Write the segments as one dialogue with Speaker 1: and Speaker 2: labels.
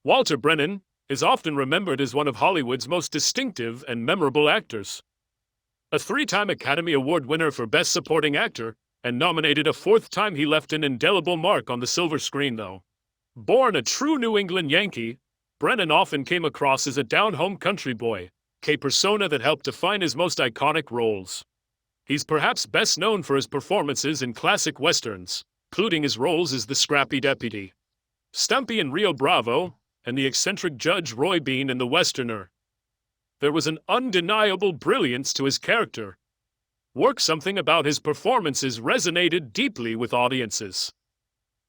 Speaker 1: Walter Brennan is often remembered as one of Hollywood's most distinctive and memorable actors. A three-time Academy Award winner for Best Supporting Actor, and nominated a fourth time, he left an indelible mark on the silver screen, though. Born a true New England Yankee, Brennan often came across as a down-home country boy, a persona that helped define his most iconic roles. He's perhaps best known for his performances in classic westerns, including his roles as the scrappy deputy Stumpy in Rio Bravo, and the eccentric Judge Roy Bean in The Westerner. There was an undeniable brilliance to his character. Something about his performances resonated deeply with audiences,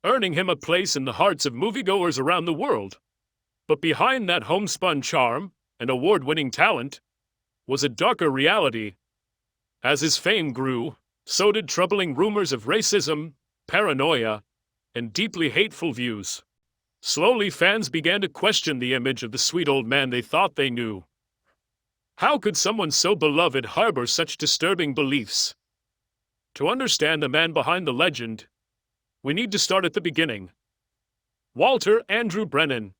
Speaker 1: earning him a place in the hearts of moviegoers around the world. But behind that homespun charm and award-winning talent was a darker reality. As his fame grew, so did troubling rumors of racism, paranoia, and deeply hateful views. Slowly, fans began to question the image of the sweet old man they thought they knew. How could someone so beloved harbor such disturbing beliefs? To understand the man behind the legend, we need to start at the beginning. Walter Andrew Brennan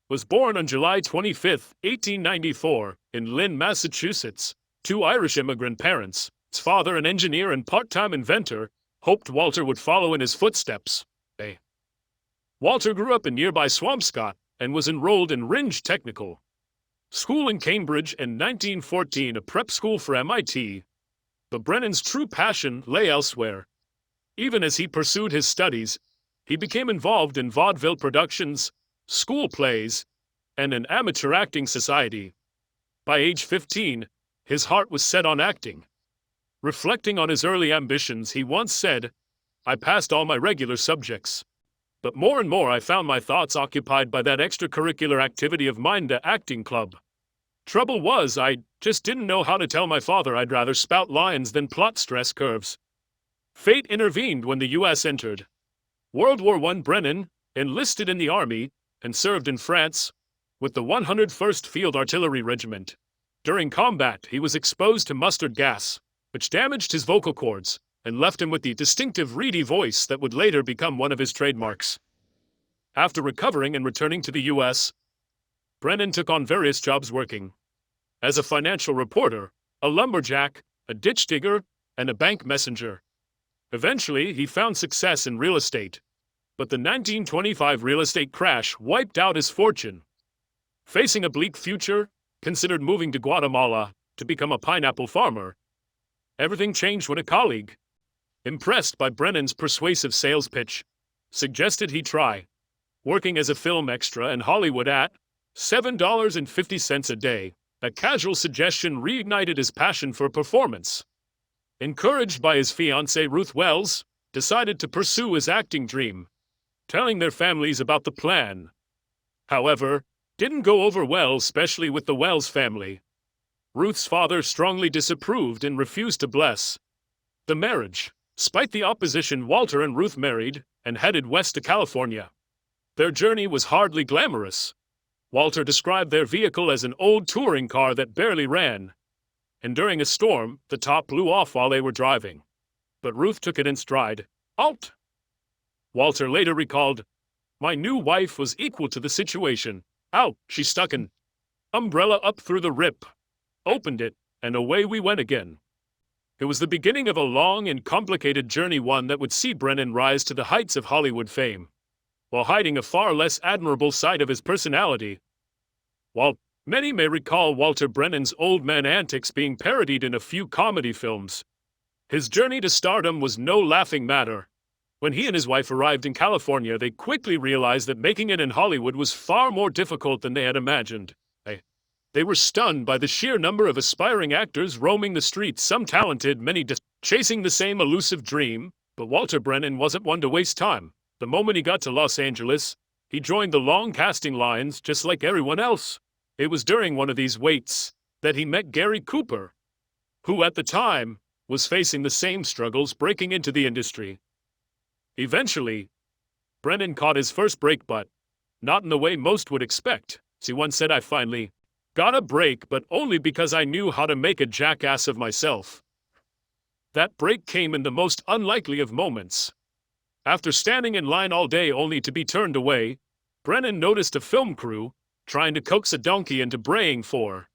Speaker 1: was born on July 25, 1894, in Lynn, Massachusetts, to Irish immigrant parents. His father, an engineer and part-time inventor, hoped Walter would follow in his footsteps. Walter grew up in nearby Swampscott and was enrolled in Rindge Technical School in Cambridge in 1914, a prep school for MIT. But Brennan's true passion lay elsewhere. Even as he pursued his studies, he became involved in vaudeville productions, school plays, and an amateur acting society. By age 15, his heart was set on acting. Reflecting on his early ambitions, he once said, "I passed all my regular subjects. But more and more I found my thoughts occupied by that extracurricular activity of mine, the acting club. Trouble was, I just didn't know how to tell my father I'd rather spout lines than plot stress curves." Fate intervened when the U.S. entered World War I. Brennan enlisted in the Army and served in France with the 101st Field Artillery Regiment. During combat, he was exposed to mustard gas, which damaged his vocal cords and left him with the distinctive reedy voice that would later become one of his trademarks. After recovering and returning to the U.S., Brennan took on various jobs, working as a financial reporter, a lumberjack, a ditch digger, and a bank messenger. Eventually, he found success in real estate, but the 1925 real estate crash wiped out his fortune. Facing a bleak future, considered moving to Guatemala to become a pineapple farmer. Everything changed when a colleague, impressed by Brennan's persuasive sales pitch, suggested he try working as a film extra in Hollywood at $7.50 a day. A casual suggestion reignited his passion for performance. Encouraged by his fiancée Ruth Wells, decided to pursue his acting dream, telling their families about the plan. However, didn't go over well, especially with the Wells family. Ruth's father strongly disapproved and refused to bless the marriage. Despite the opposition, Walter and Ruth married and headed west to California. Their journey was hardly glamorous. Walter described their vehicle as an old touring car that barely ran, and during a storm, the top blew off while they were driving. But Ruth took it in stride. "Alt!" Walter later recalled, "My new wife was equal to the situation. Out, she stuck an umbrella up through the rip, opened it, and away we went again." It was the beginning of a long and complicated journey, one that would see Brennan rise to the heights of Hollywood fame, while hiding a far less admirable side of his personality. While many may recall Walter Brennan's old man antics being parodied in a few comedy films, his journey to stardom was no laughing matter. When he and his wife arrived in California, they quickly realized that making it in Hollywood was far more difficult than they had imagined. They were stunned by the sheer number of aspiring actors roaming the streets, some talented, many chasing the same elusive dream. But Walter Brennan wasn't one to waste time. The moment he got to Los Angeles, he joined the long casting lines just like everyone else. It was during one of these waits that he met Gary Cooper, who at the time was facing the same struggles breaking into the industry. Eventually, Brennan caught his first break, but not in the way most would expect. He once said, "I finally got a break, but only because I knew how to make a jackass of myself." That break came in the most unlikely of moments. After standing in line all day only to be turned away, Brennan noticed a film crew trying to coax a donkey into braying for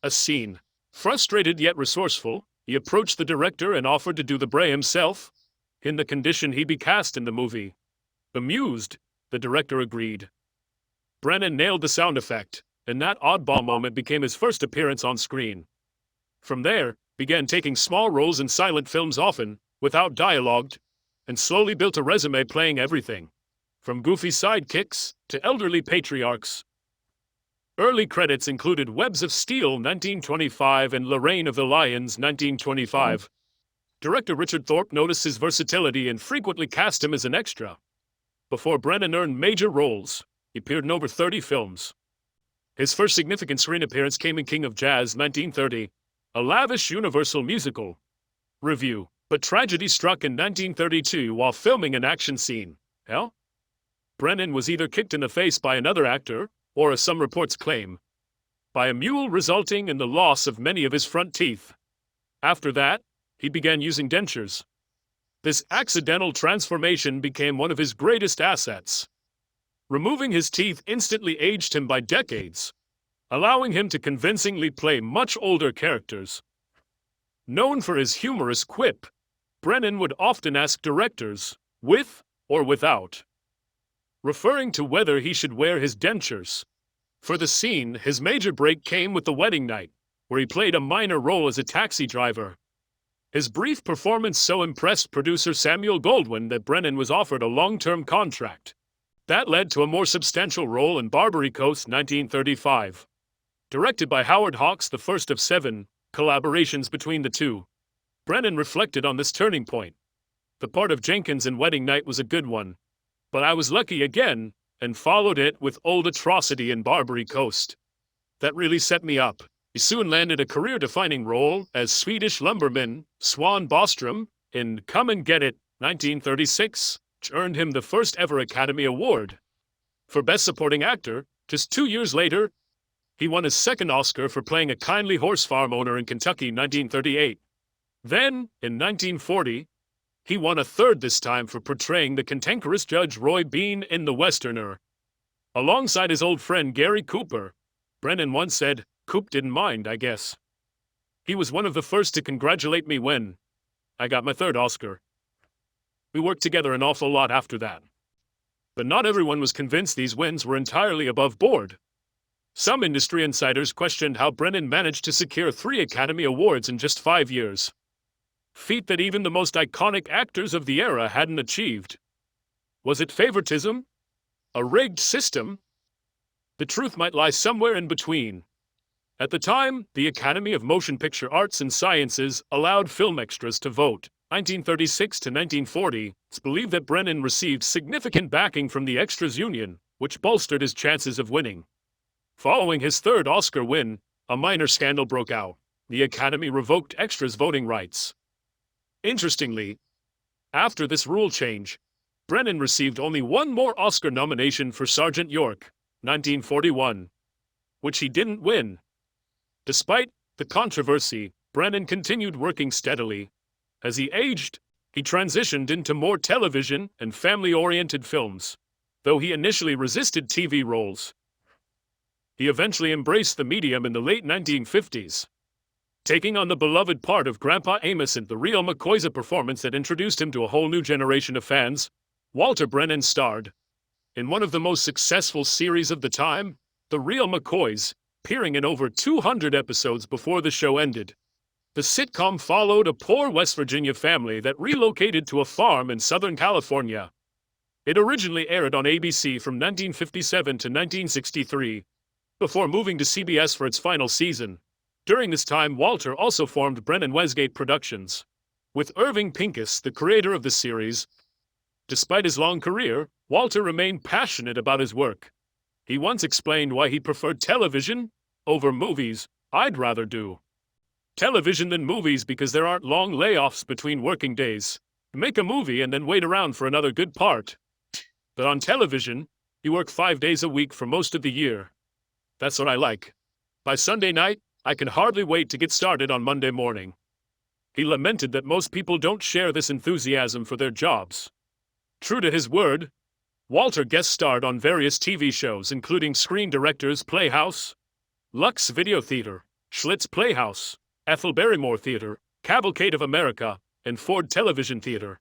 Speaker 1: a scene. Frustrated yet resourceful, he approached the director and offered to do the bray himself, in the condition he be cast in the movie. Amused, the director agreed. Brennan nailed the sound effect, and that oddball moment became his first appearance on screen. From there, began taking small roles in silent films often, without dialogue, and slowly built a resume playing everything, from goofy sidekicks to elderly patriarchs. Early credits included Webs of Steel 1925 and Lorraine of the Lions 1925. Director Richard Thorpe noticed his versatility and frequently cast him as an extra. Before Brennan earned major roles, he appeared in over 30 films. His first significant screen appearance came in King of Jazz 1930, a lavish Universal musical review, but tragedy struck in 1932 while filming an action scene. Brennan was either kicked in the face by another actor, or as some reports claim, by a mule, resulting in the loss of many of his front teeth. After that, he began using dentures. This accidental transformation became one of his greatest assets. Removing his teeth instantly aged him by decades, allowing him to convincingly play much older characters. Known for his humorous quip, Brennan would often ask directors, with or without, referring to whether he should wear his dentures. For the scene, his major break came with The Wedding Night, where he played a minor role as a taxi driver. His brief performance so impressed producer Samuel Goldwyn that Brennan was offered a long-term contract. That led to a more substantial role in Barbary Coast 1935. Directed by Howard Hawks, the first of 7 collaborations between the two. Brennan reflected on this turning point. The part of Jenkins in Wedding Night was a good one, but I was lucky again and followed it with Old Atrocity in Barbary Coast. That really set me up. He soon landed a career-defining role as Swedish lumberman Swan Bostrom in Come and Get It 1936, which earned him the first ever Academy Award. For Best Supporting Actor, just 2 years later, he won his second Oscar for playing a kindly horse farm owner in Kentucky 1938. Then, in 1940, he won a third, this time for portraying the cantankerous Judge Roy Bean in The Westerner. Alongside his old friend Gary Cooper, Brennan once said, "Coop didn't mind, I guess. He was one of the first to congratulate me when I got my third Oscar. We worked together an awful lot after that." But not everyone was convinced these wins were entirely above board. Some industry insiders questioned how Brennan managed to secure 3 Academy Awards in just 5 years. Feat that even the most iconic actors of the era hadn't achieved. Was it favoritism? A rigged system? The truth might lie somewhere in between. At the time, the Academy of Motion Picture Arts and Sciences allowed film extras to vote. 1936 to 1940, it's believed that Brennan received significant backing from the Extras Union, which bolstered his chances of winning. Following his third Oscar win, a minor scandal broke out. The Academy revoked extras' voting rights. Interestingly, after this rule change, Brennan received only one more Oscar nomination for Sergeant York, 1941, which he didn't win. Despite the controversy, Brennan continued working steadily. As he aged, he transitioned into more television and family-oriented films. Though he initially resisted TV roles, he eventually embraced the medium in the late 1950s, taking on the beloved part of Grandpa Amos in The Real McCoys, a performance that introduced him to a whole new generation of fans. Walter Brennan starred in one of the most successful series of the time, The Real McCoys, appearing in over 200 episodes before the show ended. The sitcom followed a poor West Virginia family that relocated to a farm in Southern California. It originally aired on ABC from 1957 to 1963, before moving to CBS for its final season. During this time, Walter also formed Brennan Westgate Productions, with Irving Pincus, the creator of the series. Despite his long career, Walter remained passionate about his work. He once explained why he preferred television over movies. "I'd rather do television than movies because there aren't long layoffs between working days. Make a movie and then wait around for another good part. But on television, you work 5 days a week for most of the year. That's what I like. By Sunday night, I can hardly wait to get started on Monday morning." He lamented that most people don't share this enthusiasm for their jobs. True to his word, Walter guest starred on various TV shows including Screen Directors Playhouse, Lux Video Theater, Schlitz Playhouse, Ethel Barrymore Theater, Cavalcade of America, and Ford Television Theater.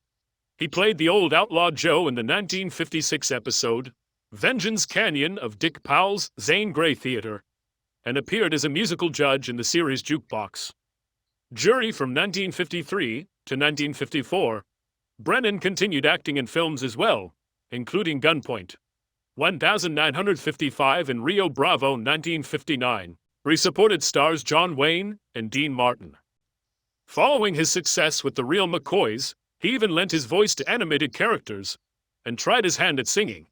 Speaker 1: He played the old outlaw Joe in the 1956 episode Vengeance Canyon of Dick Powell's Zane Grey Theater, and appeared as a musical judge in the series Jukebox. Jury from 1953 to 1954, Brennan continued acting in films as well, including Gunpoint, 1955 and Rio Bravo 1959, where he supported stars John Wayne and Dean Martin. Following his success with The Real McCoys, he even lent his voice to animated characters and tried his hand at singing.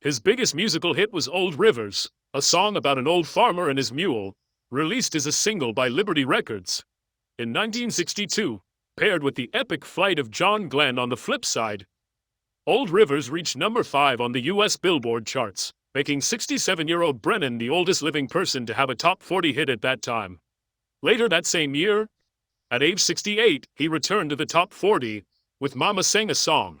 Speaker 1: His biggest musical hit was Old Rivers, a song about an old farmer and his mule, released as a single by Liberty Records in 1962, paired with the epic flight of John Glenn on the flip side. Old Rivers reached number 5 on the U.S. Billboard charts, making 67-year-old Brennan the oldest living person to have a top 40 hit at that time. Later that same year, at age 68, he returned to the top 40 with Mama Sang a Song.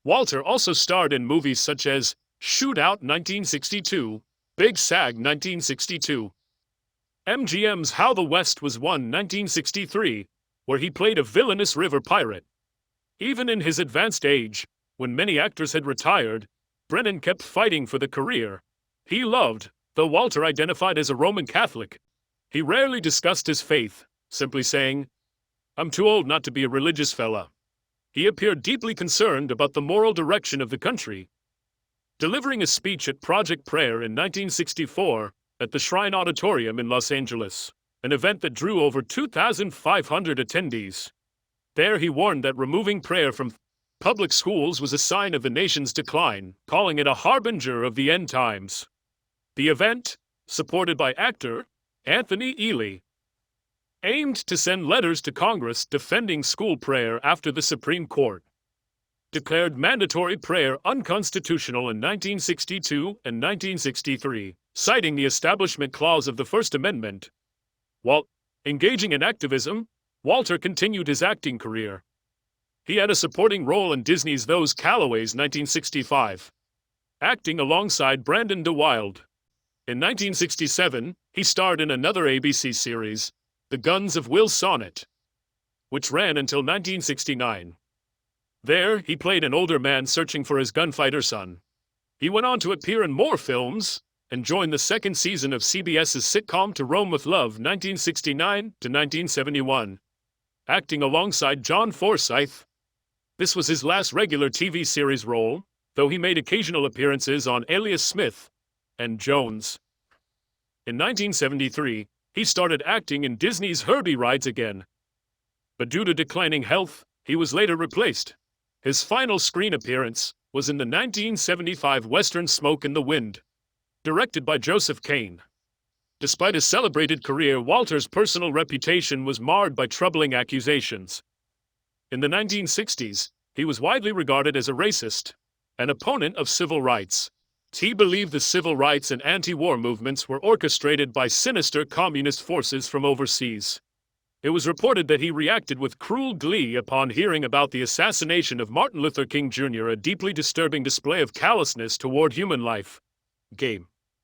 Speaker 1: Walter also starred in movies such as Shootout 1962, Big Sag 1962, MGM's How the West Was Won 1963, where he played a villainous river pirate. Even in his advanced age, when many actors had retired, Brennan kept fighting for the career he loved, though Walter identified as a Roman Catholic. He rarely discussed his faith, simply saying, "I'm too old not to be a religious fella." He appeared deeply concerned about the moral direction of the country. Delivering a speech at Project Prayer in 1964 at the Shrine Auditorium in Los Angeles, an event that drew over 2,500 attendees. There he warned that removing prayer from public schools was a sign of the nation's decline, calling it a harbinger of the end times. The event, supported by actor Anthony Ely, aimed to send letters to Congress defending school prayer after the Supreme Court declared mandatory prayer unconstitutional in 1962 and 1963, citing the Establishment Clause of the First Amendment. While engaging in activism, Walter continued his acting career. He had a supporting role in Disney's Those Callaways 1965, acting alongside Brandon DeWilde. In 1967, he starred in another ABC series, The Guns of Will Sonnet, which ran until 1969. There, he played an older man searching for his gunfighter son. He went on to appear in more films and joined the second season of CBS's sitcom To Rome with Love 1969 to 1971, acting alongside John Forsythe. This was his last regular TV series role, though he made occasional appearances on Alias Smith and Jones. In 1973, he started acting in Disney's Herbie Rides Again. But due to declining health, he was later replaced. His final screen appearance was in the 1975 Western Smoke in the Wind, directed by Joseph Kane. Despite his celebrated career, Walter's personal reputation was marred by troubling accusations. In the 1960s, he was widely regarded as a racist, an opponent of civil rights. He believed the civil rights and anti-war movements were orchestrated by sinister communist forces from overseas. It was reported that he reacted with cruel glee upon hearing about the assassination of Martin Luther King Jr., a deeply disturbing display of callousness toward human life.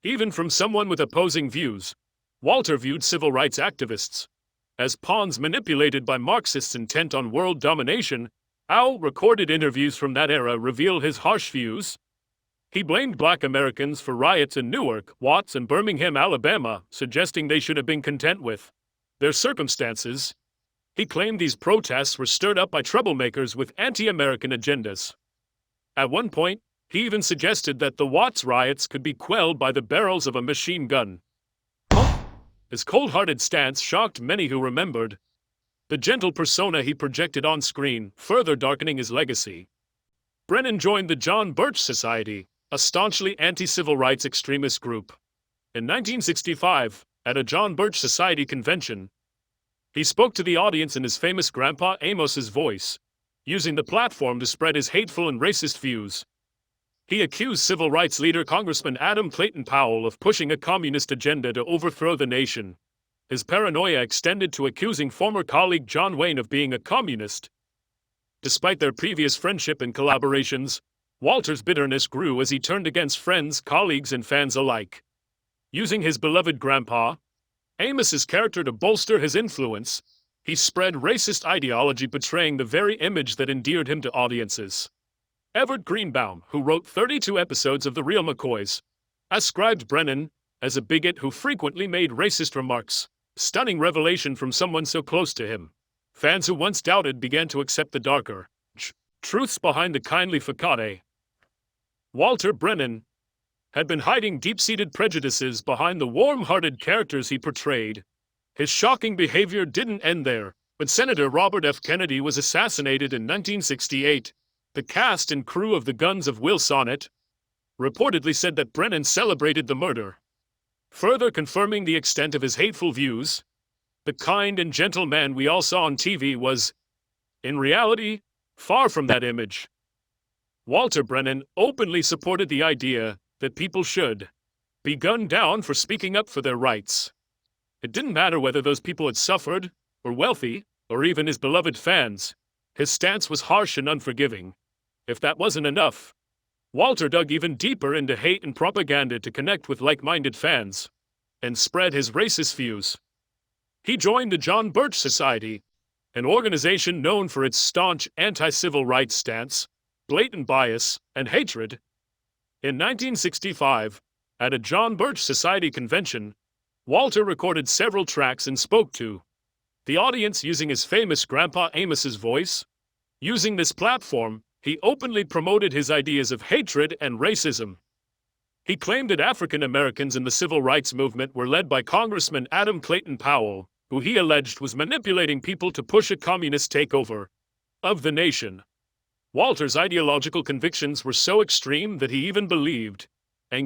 Speaker 1: Even from someone with opposing views, Walter viewed civil rights activists as pawns manipulated by Marxists intent on world domination. Recorded interviews from that era reveal his harsh views. He blamed Black Americans for riots in Newark, Watts, and Birmingham, Alabama, suggesting they should have been content with their circumstances. He claimed these protests were stirred up by troublemakers with anti-American agendas. At one point, he even suggested that the Watts riots could be quelled by the barrels of a machine gun. His cold-hearted stance shocked many who remembered the gentle persona he projected on screen, further darkening his legacy. Brennan joined the John Birch Society, a staunchly anti-civil rights extremist group. In 1965, at a John Birch Society convention, he spoke to the audience in his famous Grandpa Amos's voice, using the platform to spread his hateful and racist views. He accused civil rights leader Congressman Adam Clayton Powell of pushing a communist agenda to overthrow the nation. His paranoia extended to accusing former colleague John Wayne of being a communist. Despite their previous friendship and collaborations, Walter's bitterness grew as he turned against friends, colleagues, and fans alike. Using his beloved grandpa, Amos's character to bolster his influence, he spread racist ideology betraying the very image that endeared him to audiences. Everett Greenbaum, who wrote 32 episodes of The Real McCoys, ascribed Brennan as a bigot who frequently made racist remarks, stunning revelation from someone so close to him. Fans who once doubted began to accept the darker truths behind the kindly facade. Walter Brennan had been hiding deep-seated prejudices behind the warm-hearted characters he portrayed. His shocking behavior didn't end there. When Senator Robert F. Kennedy was assassinated in 1968, the cast and crew of the Guns of Will Sonnet reportedly said that Brennan celebrated the murder, further confirming the extent of his hateful views. The kind and gentle man we all saw on TV was, in reality, far from that image. Walter Brennan openly supported the idea that people should be gunned down for speaking up for their rights. It didn't matter whether those people had suffered, or wealthy, or even his beloved fans. His stance was harsh and unforgiving. If that wasn't enough, Walter dug even deeper into hate and propaganda to connect with like-minded fans and spread his racist views. He joined the John Birch Society, an organization known for its staunch anti-civil rights stance, blatant bias, and hatred. In 1965, at a John Birch Society convention, Walter recorded several tracks and spoke to the audience using his famous Grandpa Amos's voice. Using this platform, he openly promoted his ideas of hatred and racism. He claimed that African Americans in the civil rights movement were led by Congressman Adam Clayton Powell, who he alleged was manipulating people to push a communist takeover of the nation. Walter's ideological convictions were so extreme that he even believed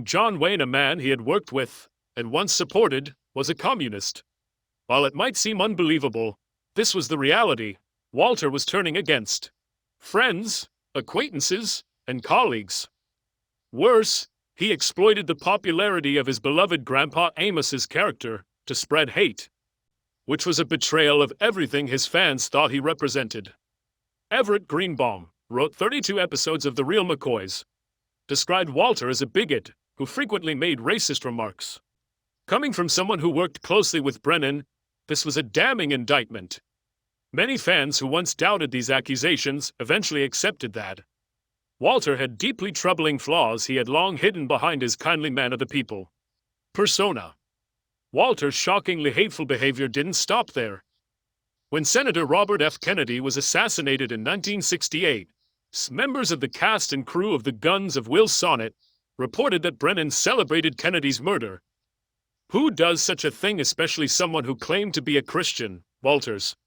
Speaker 1: John Wayne, a man he had worked with and once supported, was a communist. While it might seem unbelievable, this was the reality. Walter was turning against friends, acquaintances, and colleagues. Worse, he exploited the popularity of his beloved Grandpa Amos's character to spread hate, which was a betrayal of everything his fans thought he represented. Everett Greenbaum wrote 32 episodes of The Real McCoys, described Walter as a bigot who frequently made racist remarks. Coming from someone who worked closely with Brennan, this was a damning indictment. Many fans who once doubted these accusations eventually accepted that Walter had deeply troubling flaws he had long hidden behind his kindly man of the people persona. Walter's shockingly hateful behavior didn't stop there. When Senator Robert F. Kennedy was assassinated in 1968, members of the cast and crew of the Guns of Will Sonnet reported that Brennan celebrated Kennedy's murder. Who does such a thing, especially someone who claimed to be a Christian? Walter's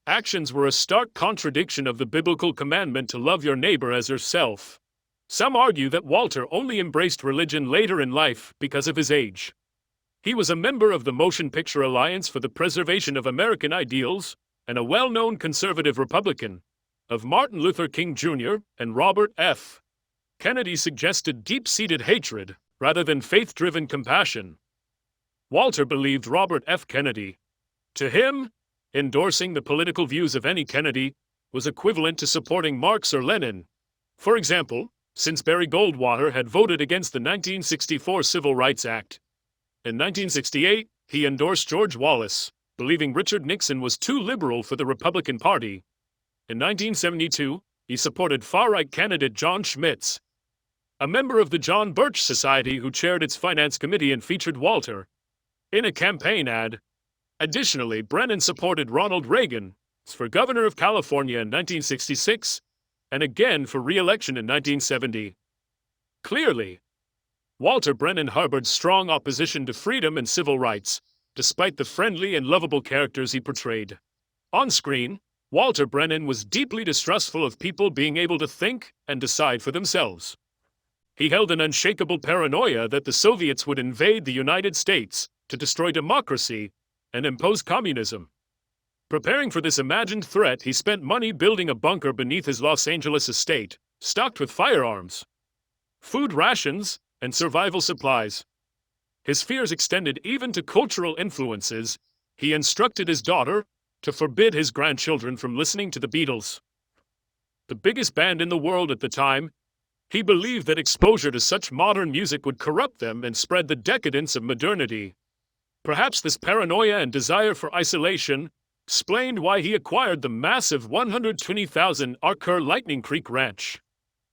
Speaker 1: actions were a stark contradiction of the biblical commandment to love your neighbor as yourself. Some argue that Walter only embraced religion later in life because of his age. He was a member of the Motion Picture Alliance for the Preservation of American Ideals and a well-known conservative Republican. Of Martin Luther King Jr. and Robert F. Kennedy suggested deep-seated hatred rather than faith-driven compassion. Walter believed Robert F. Kennedy. To him, endorsing the political views of any Kennedy was equivalent to supporting Marx or Lenin. For example, since Barry Goldwater had voted against the 1964 Civil Rights Act. In 1968, he endorsed George Wallace, believing Richard Nixon was too liberal for the Republican Party. In 1972, he supported far-right candidate John Schmitz, a member of the John Birch Society who chaired its finance committee and featured Walter in a campaign ad. Additionally, Brennan supported Ronald Reagan for governor of California in 1966 and again for re-election in 1970. Clearly, Walter Brennan harbored strong opposition to freedom and civil rights, despite the friendly and lovable characters he portrayed. On screen, Walter Brennan was deeply distrustful of people being able to think and decide for themselves. He held an unshakable paranoia that the Soviets would invade the United States to destroy democracy and impose communism. Preparing for this imagined threat, he spent money building a bunker beneath his Los Angeles estate, stocked with firearms, food rations, and survival supplies. His fears extended even to cultural influences. He instructed his daughter to forbid his grandchildren from listening to the Beatles, the biggest band in the world at the time. He believed that exposure to such modern music would corrupt them and spread the decadence of modernity. Perhaps this paranoia and desire for isolation explained why he acquired the massive 120,000-acre Lightning Creek Ranch.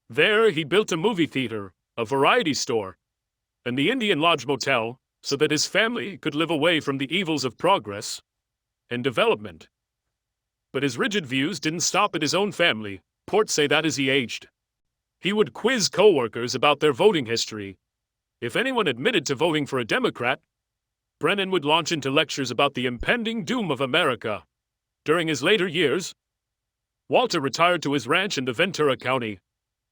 Speaker 1: There, he built a movie theater, a variety store, and the Indian Lodge Motel, so that his family could live away from the evils of progress and development. But his rigid views didn't stop at his own family. Reports say that as he aged, he would quiz co-workers about their voting history. If anyone admitted to voting for a Democrat, Brennan would launch into lectures about the impending doom of America. During his later years, Walter retired to his ranch in the Ventura County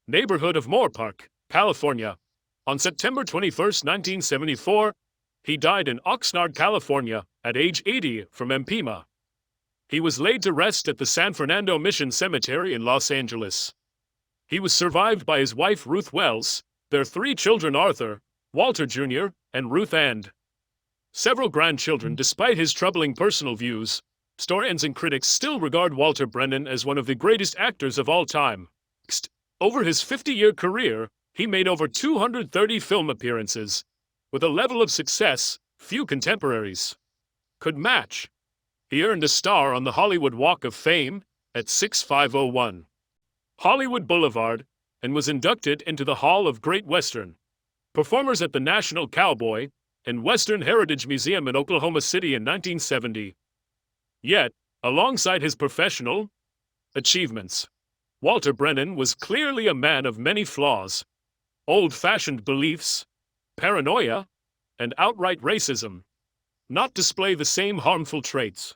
Speaker 1: neighborhood of Moorpark, California. On September 21, 1974, he died in Oxnard, California, at age 80 from emphysema. He was laid to rest at the San Fernando Mission Cemetery in Los Angeles. He was survived by his wife Ruth Wells, their 3 children Arthur, Walter Jr., and Ruth and several grandchildren. Despite his troubling personal views, historians and critics still regard Walter Brennan as one of the greatest actors of all time. Over his 50-year career, he made over 230 film appearances, with a level of success few contemporaries could match. He earned a star on the Hollywood Walk of Fame at 6501 Hollywood Boulevard and was inducted into the Hall of Great Western Performers at the National Cowboy and Western Heritage Museum in Oklahoma City in 1970. Yet, alongside his professional achievements, Walter Brennan was clearly a man of many flaws. Old-fashioned beliefs, paranoia, and outright racism not display the same harmful traits.